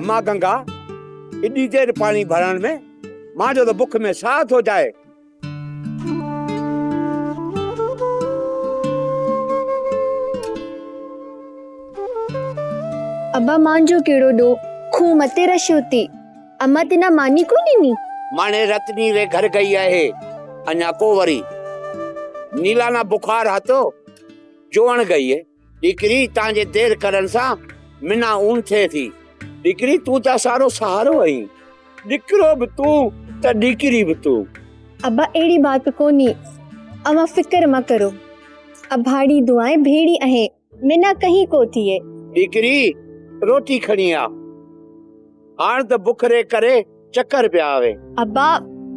अम्मा गंगा एॾी देर पानी भरण में मां जो तो बुख में साथ हो जाए। अब्बा मान जो केड़ो दो खूह मते रश होती अम्मा तिना मानी को नी माने रतनी रे घर गई है अन्या को वरी नीला ना बुखार हतो जोण गई है। दीकरी तांजे देर करन सा मिना ऊन थे थी। दीकरी तू ता सारो सहारो है, दिकरो भी तू ता दीकरी भी तू। अब्बा एड़ी बात कोनी, अम्मा फिक्र मा करो। अब भाड़ी दुआएं भेड़ी अहे मिना कहीं को थिए। दीकरी रोटी खणी आ, हाण त बुखरे करे चक्कर पे आवे। अब्बा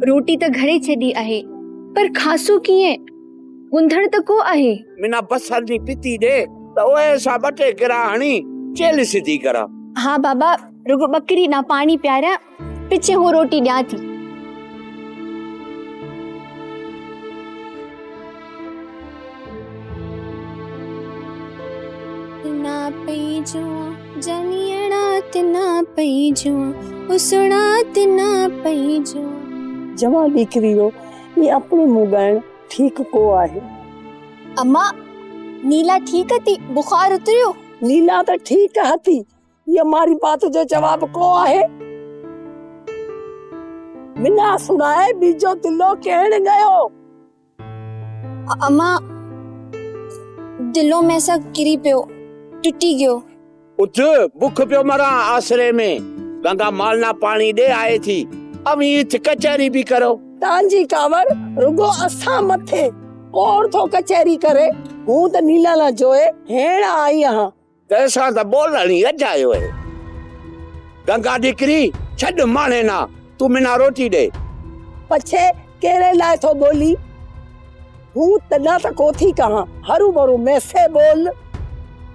रोटी त घरे छदी आहे पर खासो किए गुंधड़ त को आहे। मिना बसर नी पिती दे त ओए सा बटे गिरा हणी चेल सिधी करा। हाँ बाबा रुगो बकरी ना पानी प्यारा पिछे हो रोटी ड्या थी। ना पई जो जनियड़ा तना पई जो उसड़ा तना पई जो। जवा दीकरियो ये अपनी मुगण ठीक को आहे। अम्मा नीला ठीक थी बुखार उतरियो। नीला तो ठीक हती, ये हमारी बात जो जवाब को आहे। मिना सुनाए बीजो दिलो कहण गयो। अम्मा दिलो में सा गिरी पियो टूटी गयो। उठ बुख पियो मरा आसरे में। गंगा मालना पानी दे आए थी, अब ये कचहरी भी करो। तांजी कावर रुगो असा मथे कौन थो कचहरी करे। हूं तो नीला ना जोए हेण आई हां तैसा तो बोलनी अजायो है। गंगा दीकरी छड माने ना, तू मिना रोटी दे। पछे केरे लाए थो बोली। हूं तना तो कोथी कहा हरू भरू में से बोल।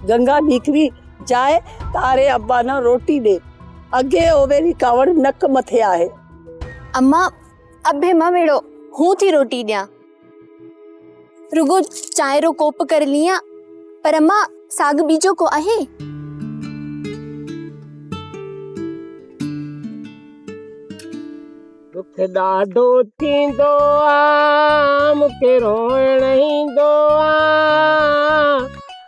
गंगा दीकरी जाए तारे अब्बा ना रोटी दे, अगे ओवेरी कावड़ नक मथे आहे। अम्मा अबे मां वेड़ो हूं थी रोटी दिया। रुगो चाय रो कोप कर लिया पर अम्मा साग बीजो को आहे। दुख ॾाढो थींदो आ मूंखे रोइण ईंदो आ,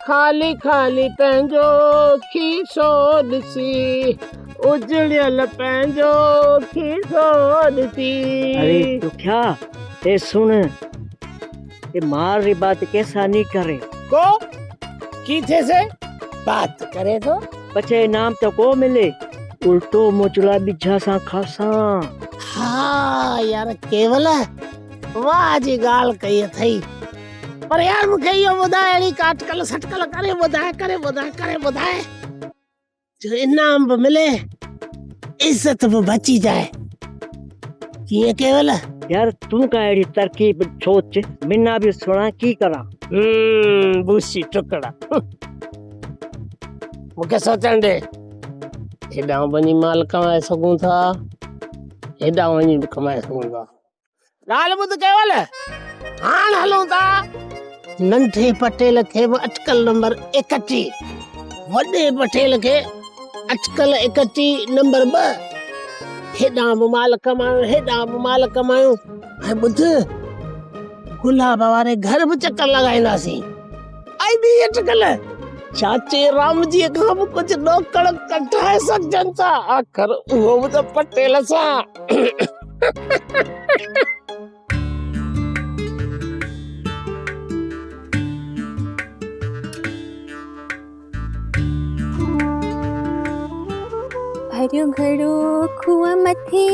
खाली खाली पंहिंजो खीसो ॾिसी उजड़ियल पंहिंजो खीसो ॾिसी। अरे दुखिया ए सुन, ये मार री बात कैसा नहीं करे को की थे से बात करे तो पछे इनाम तो को मिले, उल्टो मोचला बिछा सा खासा। हाँ यार केवल वाह जी गाल कही थई, पर यार मुखे यो ॿुधाए अहिड़ी काटकल सटकल करे ॿुधाए जो इनाम भी मिले इज्जत भी बची जाए। कीअं केवल यार तू का एड़ी तरकीब सोच, मिना भी सुना की करा। बूसी टुकड़ा मुखे सोचण दे। हेॾा वञी माल कमाए सघूं था, हेॾा वञी भी कमाए सघूं था। ॻाल्हि ॿुध केवल, हाण हलूं था नंढे पटेल खे भी अटकल नंबर 31, वॾे पटेल खे अटकल 31 नंबर 2। हेॾा भी माल कमायूं ऐं ॿुध गुलाब वारे घर भी चक्कर लगाईंदासीं। आई बी अटकल चाचे राम जी खां भी कुछ नौकड़ कढाए सघजनि था, आखिर उहो भी तो पटेल सां। हरियो घड़ो खुआ मथे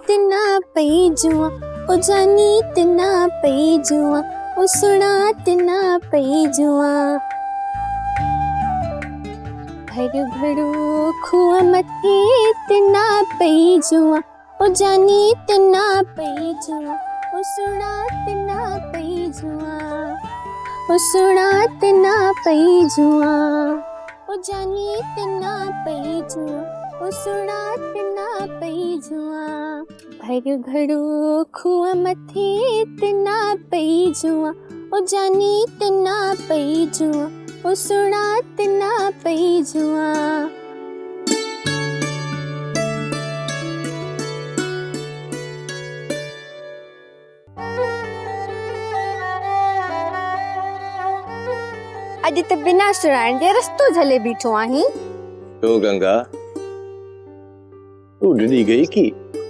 तना पई जुआ उजानी तना पई जुआ उसुड़ा तना पई जुआ। हरियो घड़ो खुआ मथे तना पई जुआ उजानी तना पई जुआ उसुड़ा तना पई जुआ उसुड़ा तना पई जुआ उजानी तना पई जुआ उसुड़ा तना पई जुआ। भरियो घड़ो खुआ मथे तना पई जुआ उजानी तना पई जुआ उसुड़ा तना पई जुआ। अॼु त बिना सुञाण जे रस्तो झले बीठो आहीं। तो गंगा तू डिॼी गई की?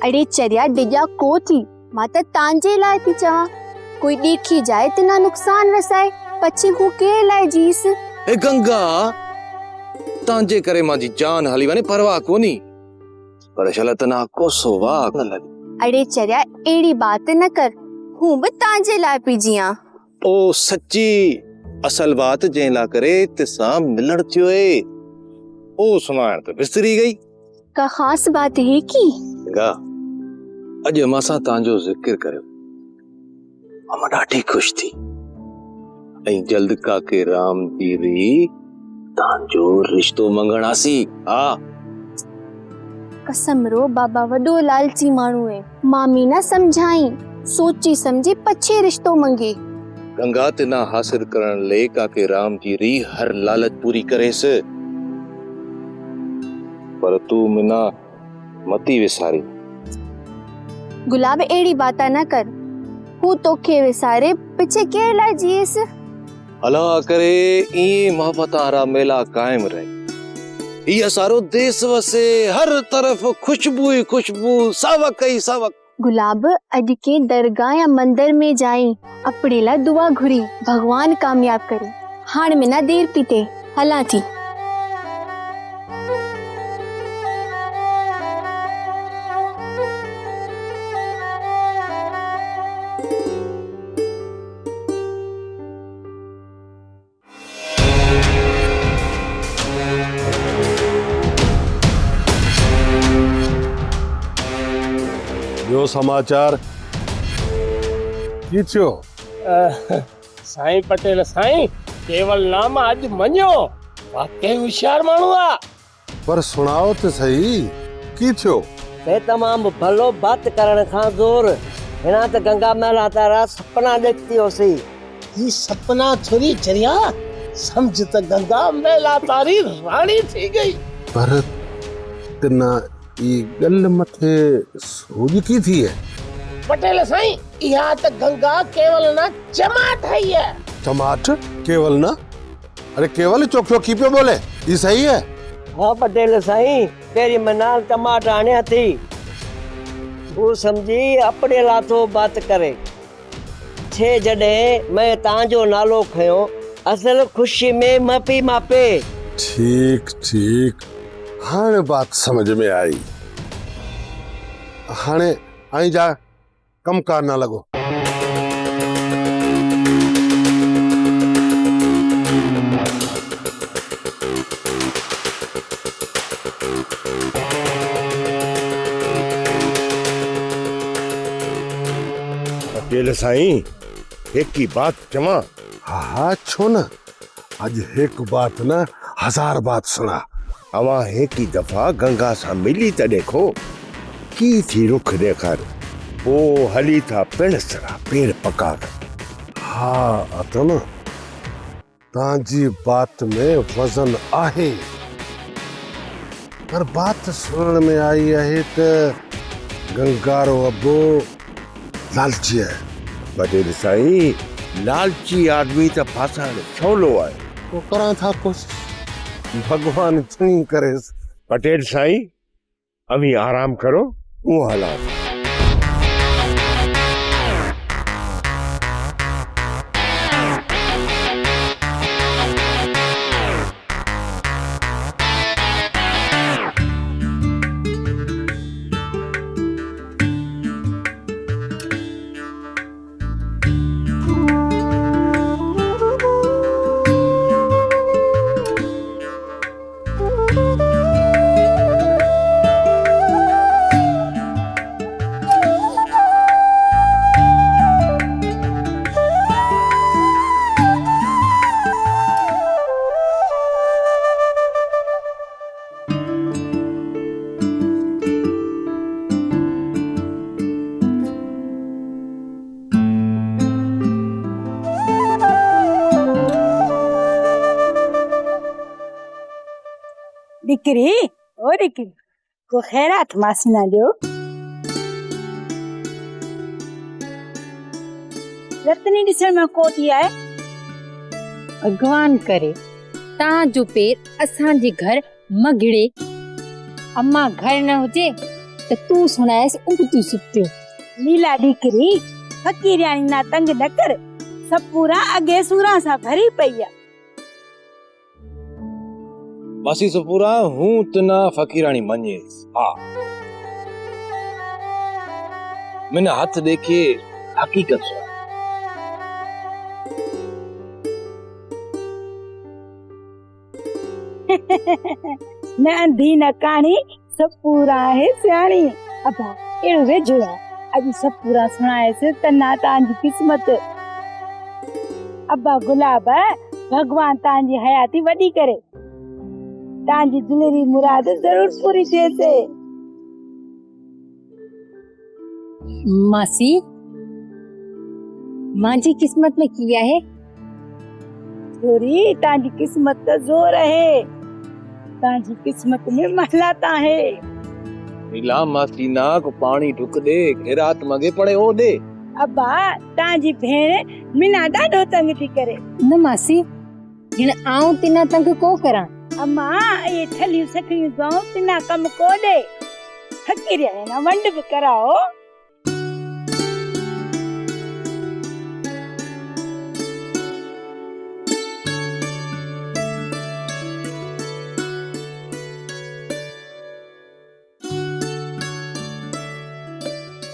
अड़े चरिया डिॼा को थी, मां त तव्हांजे लाइ थी चवां। कोई ॾीखी जाए त ना नुक़सान रसाए, पछी हू के लाइ जीस। ए गंगा तांजे करे मांजी जान हली वने परवाह कोनी, पर शल तना कोसो वाह न लगी। अड़े चरिया एड़ी बात न कर, हूं भी तव्हांजे लाइ पई जियां। ओ सच्ची असल बात जंहिं ला करे तिसां मिलण थियो है, ओ सुनाण त विसरी गई। का खास बात है की? गंगा अॼु मां तांजो जिक्र कयो, मां ॾाढी खुश थी। ऐं जल्द काके राम जी री तांजो रिश्तो मंगणासी। हा कसम रो बाबा वडो लालची माण्हू है, मामी ना समझाई, सोची समझी पछे रिश्तो मंगे। गंगा तिना हासिल करण ले काके राम जी री हर लालच पूरी करेस, पर तू मिना मती विसारी। गुलाब एड़ी बाता न कर, हूं तोखे विसारे पिछे के लाइ जीएस। अला करे ई मोहब्बत आरा मेला कायम रहे, ये सारो देश वसे, हर तरफ खुशबू ही खुशबू, सावक ही सावक। गुलाब अज के दरगाह या मंदिर में जाई, अपने ला दुआ घुरी, भगवान कामयाब करे। हाण में ना देर पीते हला थी। ॿियो समाचार की थियो? साईं पटेल साईं, केवल नाम अॼु मञो, वाकई होशियार माण्हू आ। पर सुणाओ त सही, की थियो? ते तमाम भलो बात करण खां जोर हिना त गंगा महला तारा सपना ॾिठती होसी। ये सपना थोड़ी चरिया, समझ त गंगा मेला तारी रानी थी गई। पर तिना ई गल मथे सूझ की थी है? पटेल साईं, यहाँ त गंगा केवल ना चमाट है ये। टमाट केवल ना? अरे केवल चोखियो की पे बोले, ये सही है? हाँ पटेल साईं, तेरी मनाल टमाटर आने थी, वो समझी अपने लाथो बात करे। छे जडे मैं तांजो नालो खयो, असल खुशी में मापी मापे। ठीक ठीक, हाणे बात समझ में आई। हाणे आई जा कम कार ना लगो। पटेल साईं, एक की बात चवा। हाँ छो न, आज एक बात न 1000 बात सुना। अवा एक ही दफा गंगा सा मिली त देखो, की थी रुख देखार, ओ हली था पेड़सरा पेड़ पका। हाँ अतो न, तांजी बात में वजन आहे, पर बात सुनने में आई है त गंगारो अबो लालची है। पटेल साईं, लालची आदमी त फासण सवलो है। वो करा था कोशिश, भगवान चंगी करे। पटेल साईं, अभी आराम करो, वो हला। दिकरी ओ दिकरी को खैरात मासीना ॾियो। रतनी ॾिसण में को थी आहे, भगवान करे तव्हांजो पेर असांजे घर मगिड़े। अम्मा घर न हुजे त तूं सुणायसि उबतूं सुबतियूं। लीला दीकरी फकीरियाणी ना तंग न कर, सब पूरा अगे सूरा सा भरी पई आ। मासी सपूरा हूं तना फकीरानी मञेस। हाँ मैंने हाथ देखे हकीकत सुना। न अंधी न काणी सब पूरा है सियाणी। अबा एड़ो वेझो आ, अॼु सब पूरा सुणायसि त ना तव्हांजी किस्मत। अब्बा गुलाब भगवान तव्हांजी हयाती वॾी करे, तव्हांजी दिलरी मुराद जरूर पूरी थिएसे। मासी मांजी किस्मत में किया है थोड़ी, तव्हांजी किस्मत त ज़ोर है, तव्हांजी किस्मत में महलाता है। नीला मासी ना को पानी ढुक दे, घेरात मगे पड़े ओ दे। अब्बा तव्हांजी भेण मिना ॾाढो तंग थी करे। न मासी हिन आऊं तिना तंग को करां। अम्मा ये ठलियूं सखियूं गाऊं तिना कम को दे, फकीरियाणी ना वंड भी कराओ।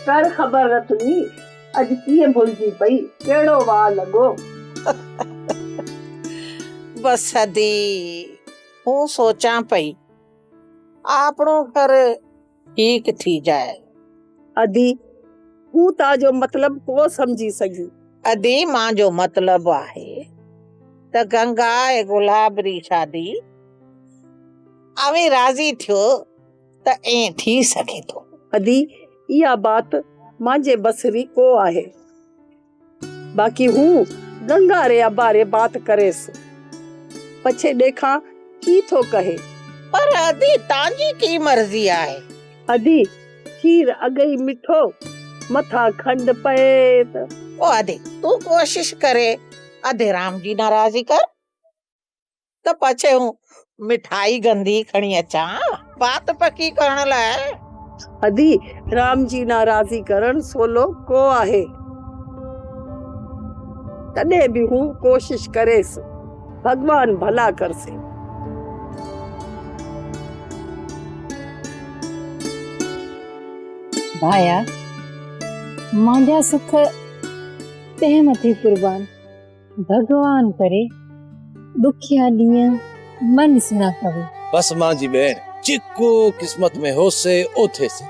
कर ख़बर रखनी अज कीअं भुलजी पई, केड़ो वाह लगो। बस दी हूं सोचा पई आपणो घर ठीक थी जाए। अदी हूं ताजो मतलब को समझी सगी। अदी मां जो मतलब आहे त गंगा ऐं गुलाब री शादी अवे राजी थियो त ए थी सके थो। अदी इया बात मांजे बसरी को आहे, बाकी हूं गंगा रे अब्बा रे बात करेस, पछे देखा की थो कहे। पर अदी तांजी की मर्जी आहे। अदी खीर अगई मिठो मथा खंड पए ओ अदी तू कोशिश करे अधे राम जी नाराजी कर त पछे हूं मिठाई गंदी खणी अचा बात पक्की करण लाए। अदी राम जी नाराजी करण सोलो को आहे, तॾे भी हूं कोशिश करेस, भगवान भला करसे। भाया मांजा सुख ते मथे कुर्बान, भगवान करे दुखिया ॾींहं मन सुना कवे। बस मां जी भेण चिको किस्मत में होसे ओथे से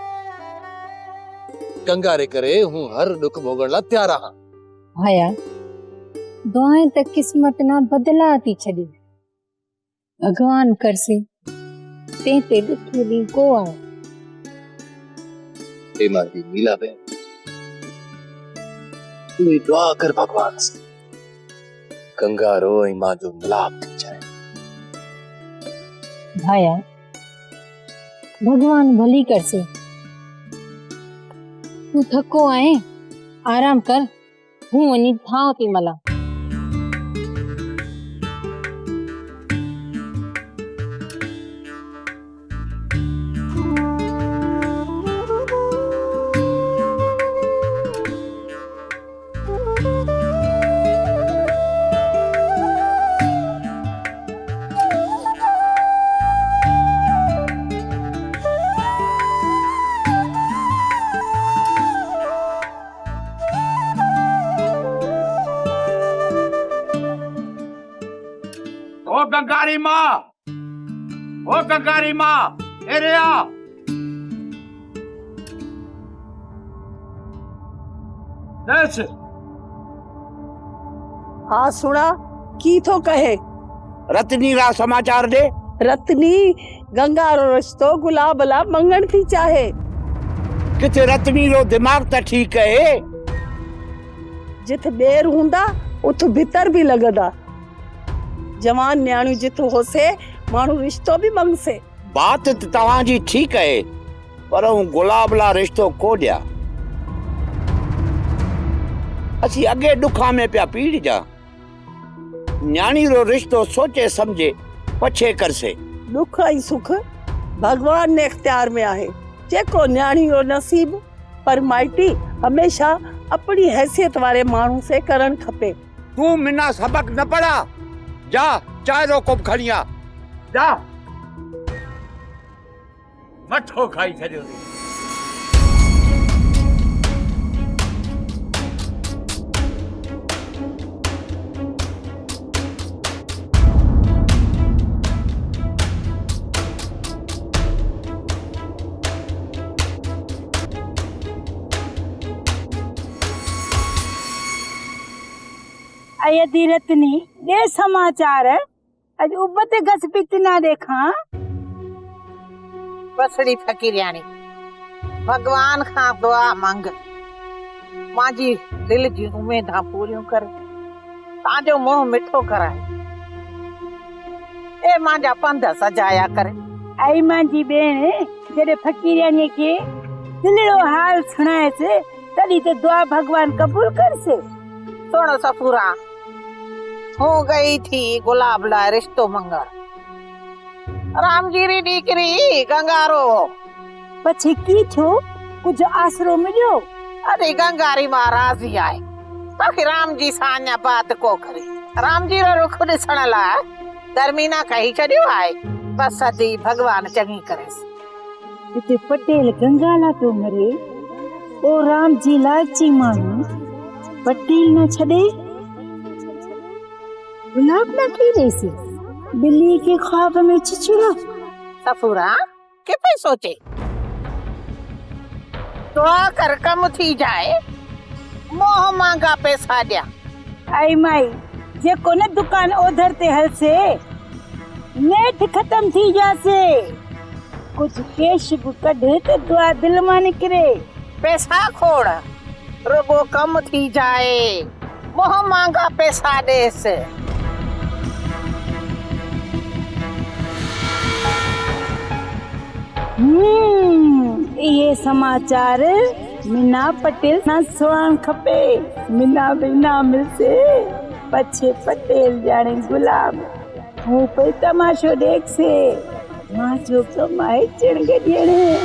गंगा रे करे हूं हर दुख भोगण ला तैयार आहां। भाया दुआएं त किस्मत ना बदला थी छड़ी, भगवान करसे ते ते दुखियो ॾींहुं को आहे। हे मां जी नीला भेण तू ही दुआ कर भगवान से गंगा रो ऐं मां जो मिलाप थी जाए। भाया भगवान भली करसे, तू थको आए आराम कर, हूं वनी थाव थी मला। ओ गंगारी माँ, ओ गंगारी माँ, एरे आ। देश हाँ सुना की थो कहे। रतनी रा समाचार दे। रतनी गंगा रो रिश्तो गुलाब ला मंगण थी चाहे। किथे रतनी रो दिमाग त ठीक है, जिथ ॿेर हूंदा उथ भीतर भी लगदा। जवान न्याणी जिथ होसे माण्हू रिश्तो भी मंगसे। बात त तव्हांजी ठीक है, पर हूं गुलाब ला रिश्तो को ॾिया। असी अगे दुखा में पिया पीड़ जा, न्याणी रो रिश्तो सोचे समझे पछे करसे। दुख ऐं सुख भगवान ने इख्तियार में आहे, जेको न्याणी जो नसीब, पर माइटी हमेशा अपनी हैसियत वारे माण्हू से करण खपे। तू मिना सबक न पढ़ा, जा चाय रो कोप खणी आ, जा मठो खाई छॾियो थी। अय धीरतनी ये समाचार है अज उबते घस पित ना देखा। बसड़ी फकीरियाणी भगवान खां दुआ मंग, मांजी दिल जी उम्मीदां पूरियूं कर, तांजो मुंह मिठो कराए, ए मांजा पंध सजाया करे। आई मांजी भेण जॾहिं फकीरियाणी के दिलड़ो हाल सुणाएसि तॾहिं त दुआ भगवान कबूल करसे। सुन सफूरा, हो गई थी गुलाब लाए रिश्तो मंगण, राम जी री दीकरी गंगारो। पछी की थियो, कुछ आसरो मिलियो? अरे गंगारी मां राजी आए, ताकि राम जी सां अञा बात को करे। राम जी रो रुख ॾिसण लाइ दरमीना कही छॾियो आहे, बस सदी भगवान चङी करेसि। हिते पटेल गंगाला तो मरे, ओ राम जी लालची माण्हू पटेल न छॾे, गुलाब न थी देसी, बिल्ली के ख्वाब में छिछड़ा। सफूरा के पे सोचे, दुआ कर कम थी जाए, मोह मांगा पैसा दिया। आई माई जेको न दुकान ओधर ते हलसे, नेठ खत्म थी जासे, कुछ केश भी कढे तो दुआ दिल मां निकरे। पैसा खोड़ रुगो कम थी जाए, मोह मांगा पैसा देस। ये समाचार मीना पटेल ना सुणण खपे। मीना बिना मिलसे पछे पटेल जाने गुलाब, हूँ पे तमाशो देख से मां जो कमाए चिड़ गए।